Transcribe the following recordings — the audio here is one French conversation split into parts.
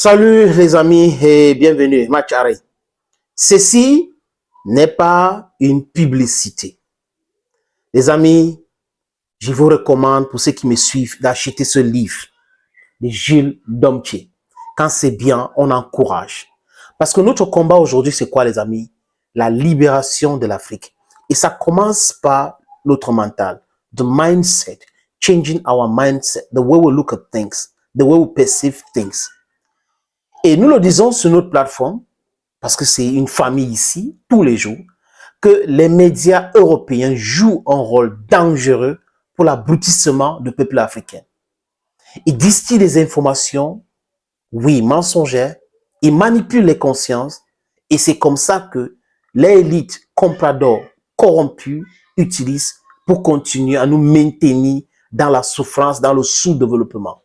Salut les amis et bienvenue, Machari. Ceci n'est pas une publicité. Les amis, je vous recommande pour ceux qui me suivent d'acheter ce livre de Jules Domché. Quand c'est bien, on encourage. Parce que notre combat aujourd'hui, c'est quoi les amis? La libération de l'Afrique. Et ça commence par notre mental, the mindset, changing our mindset, the way we look at things, the way we perceive things. Et nous le disons sur notre plateforme, parce que c'est une famille ici, tous les jours, que les médias européens jouent un rôle dangereux pour l'abrutissement du peuple africain. Ils distillent des informations, oui, mensongères, ils manipulent les consciences, et c'est comme ça que les élites compradors corrompus utilisent pour continuer à nous maintenir dans la souffrance, dans le sous-développement.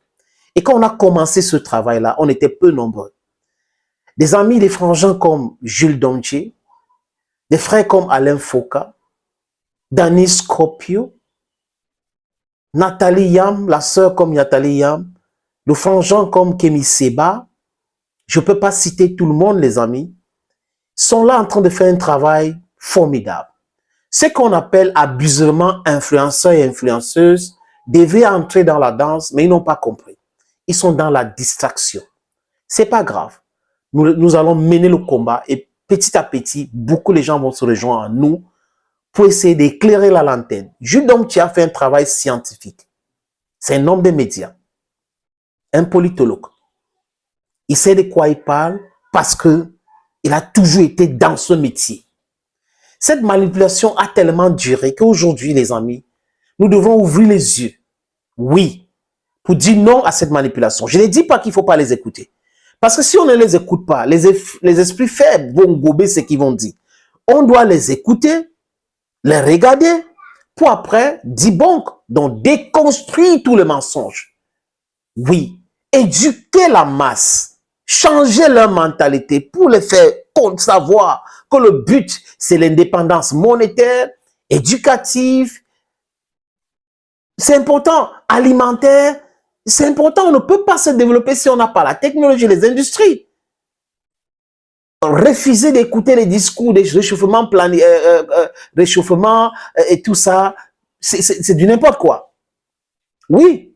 Et quand on a commencé ce travail-là, on était peu nombreux. Des amis, des frangins comme Jules Domché, des frères comme Alain Foka, Danny Scorpio, Nathalie Yam, la sœur comme Nathalie Yam, le frangin comme Kémy Seba, je ne peux pas citer tout le monde, les amis, sont là en train de faire un travail formidable. Ce qu'on appelle abusivement influenceurs et influenceuses devaient entrer dans la danse, mais ils n'ont pas compris. Ils sont dans la distraction. C'est pas grave. Nous allons mener le combat et petit à petit, beaucoup de gens vont se rejoindre à nous pour essayer d'éclairer la lanterne. Jules Domché a fait un travail scientifique. C'est un homme de médias, un politologue. Il sait de quoi il parle parce que il a toujours été dans ce métier. Cette manipulation a tellement duré qu'aujourd'hui, les amis, nous devons ouvrir les yeux. Oui, pour dire non à cette manipulation. Je ne dis pas qu'il ne faut pas les écouter. Parce que si on ne les écoute pas, les esprits faibles vont gober ce qu'ils vont dire. On doit les écouter, les regarder, pour après debunk, donc déconstruire tous les mensonges. Oui, éduquer la masse, changer leur mentalité pour les faire savoir que le but, c'est l'indépendance monétaire, éducative, c'est important, alimentaire. C'est important, on ne peut pas se développer si on n'a pas la technologie, les industries. Refuser d'écouter les discours des réchauffements, réchauffement et tout ça, c'est du n'importe quoi. Oui,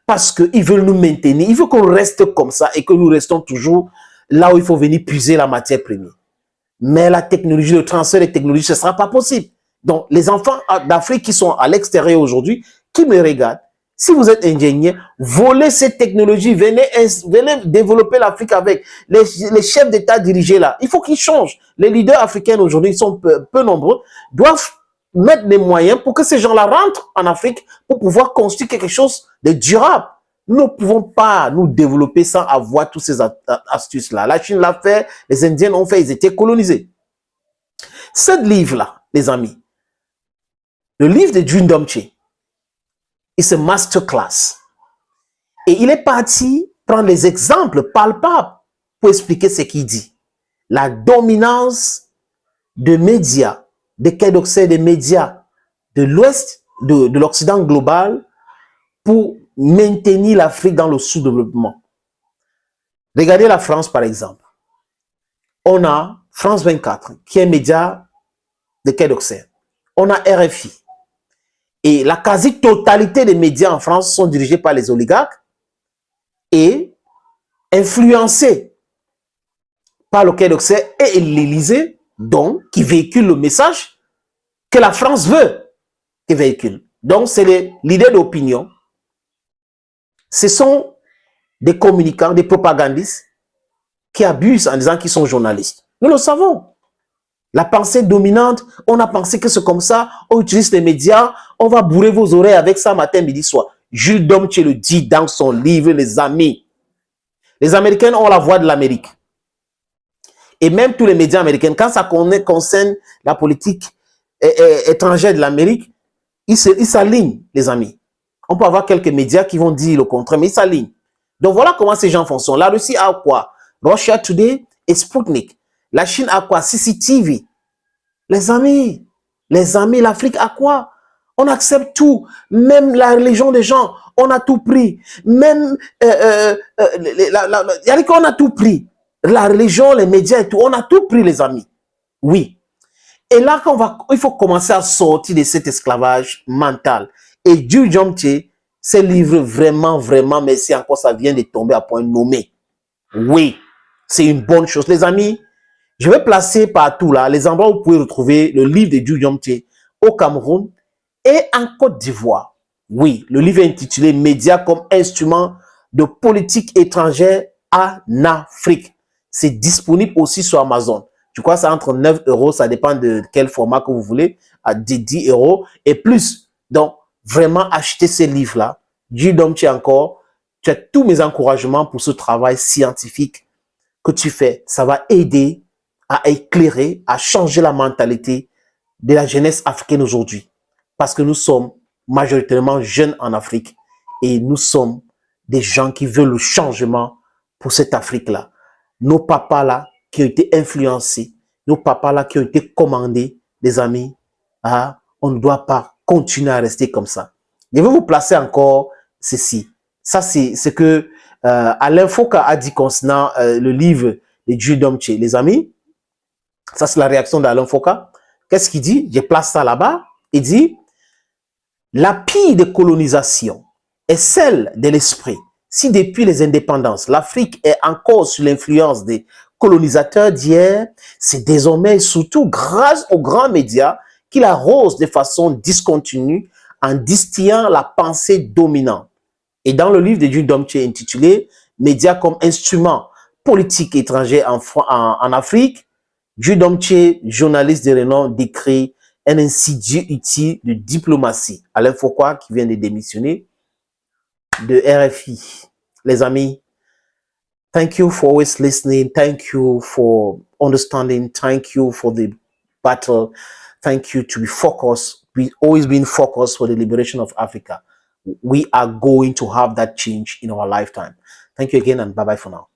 parce qu'ils veulent nous maintenir, ils veulent qu'on reste comme ça et que nous restons toujours là où il faut venir puiser la matière première. Mais la technologie, le transfert des technologies, ce ne sera pas possible. Donc, les enfants d'Afrique qui sont à l'extérieur aujourd'hui, qui me regardent, si vous êtes ingénieur, volez cette technologie, venez développer l'Afrique avec les chefs d'État dirigés là. Il faut qu'ils changent. Les leaders africains aujourd'hui, ils sont peu nombreux, doivent mettre des moyens pour que ces gens-là rentrent en Afrique pour pouvoir construire quelque chose de durable. Nous ne pouvons pas nous développer sans avoir toutes ces astuces-là. La Chine l'a fait, les Indiens l'ont fait, ils étaient colonisés. Ce livre-là, les amis, le livre de Jules Domché, c'est un masterclass. Et il est parti prendre les exemples palpables pour expliquer ce qu'il dit. La dominance des médias, des quais d'océan des médias de l'Ouest, de l'Occident global, pour maintenir l'Afrique dans le sous-développement. Regardez la France, par exemple. On a France 24, qui est un média de quai d'océan. On a RFI. Et la quasi-totalité des médias en France sont dirigés par les oligarques et influencés par le Quai d'Orsay et l'Élysée, donc qui véhicule le message que la France veut qu'il véhicule. Donc, c'est les leaders d'opinion. Ce sont des communicants, des propagandistes qui abusent en disant qu'ils sont journalistes. Nous le savons. La pensée dominante, on a pensé que c'est comme ça, on utilise les médias, on va bourrer vos oreilles avec ça matin, midi, soir. Jules Domché le dit dans son livre, les amis. Les Américains ont la voix de l'Amérique. Et même tous les médias américains, quand ça concerne la politique étrangère de l'Amérique, ils s'alignent, les amis. On peut avoir quelques médias qui vont dire le contraire, mais ils s'alignent. Donc voilà comment ces gens fonctionnent. La Russie a quoi? Russia Today et Sputnik. La Chine a quoi? CCTV. Les amis, l'Afrique a quoi? On accepte tout, même la religion des gens, on a tout pris. Même, il y a qu'on a tout pris. La religion, les médias et tout, on a tout pris, les amis. Oui. Et là, il faut commencer à sortir de cet esclavage mental. Et Dieu Jomche, ces livres vraiment, vraiment, merci encore, ça vient de tomber à point nommé. Oui, c'est une bonne chose. Les amis, je vais placer partout là les endroits où vous pouvez retrouver le livre de Dieu Jomche au Cameroun et en Côte d'Ivoire. Oui, le livre est intitulé « Médias comme instrument de politique étrangère en Afrique ». C'est disponible aussi sur Amazon. Je crois que c'est entre 9 €, ça dépend de quel format que vous voulez, à 10 € et plus. Donc, vraiment, achetez ces livres-là. Dieu Jomche encore, tu as tous mes encouragements pour ce travail scientifique que tu fais. Ça va aider à éclairer, à changer la mentalité de la jeunesse africaine aujourd'hui. Parce que nous sommes majoritairement jeunes en Afrique et nous sommes des gens qui veulent le changement pour cette Afrique-là. Nos papas là qui ont été influencés, nos papas là qui ont été commandés, les amis, hein, on ne doit pas continuer à rester comme ça. Je vais vous placer encore ceci. Ça, c'est ce que Alain Foka a dit concernant le livre de Dieu Jomche. Les amis, ça c'est la réaction d'Alain Foka. Qu'est-ce qu'il dit? Je place ça là-bas. Il dit, la pire des colonisations est celle de l'esprit. Si depuis les indépendances, l'Afrique est encore sous l'influence des colonisateurs d'hier, c'est désormais surtout grâce aux grands médias qu'il arrose de façon discontinue en distillant la pensée dominante. Et dans le livre de Dieu Jomche intitulé « Médias comme instrument politique étranger en Afrique », Dieu Jomche, journaliste de renom, décrit un insidieux outil de diplomatie. Alain Foka, qui vient de démissionner de RFI. Les amis, thank you for always listening. Thank you for understanding. Thank you for the battle. Thank you to be focused. We've always been focused for the liberation of Africa. We are going to have that change in our lifetime. Thank you again and bye-bye for now.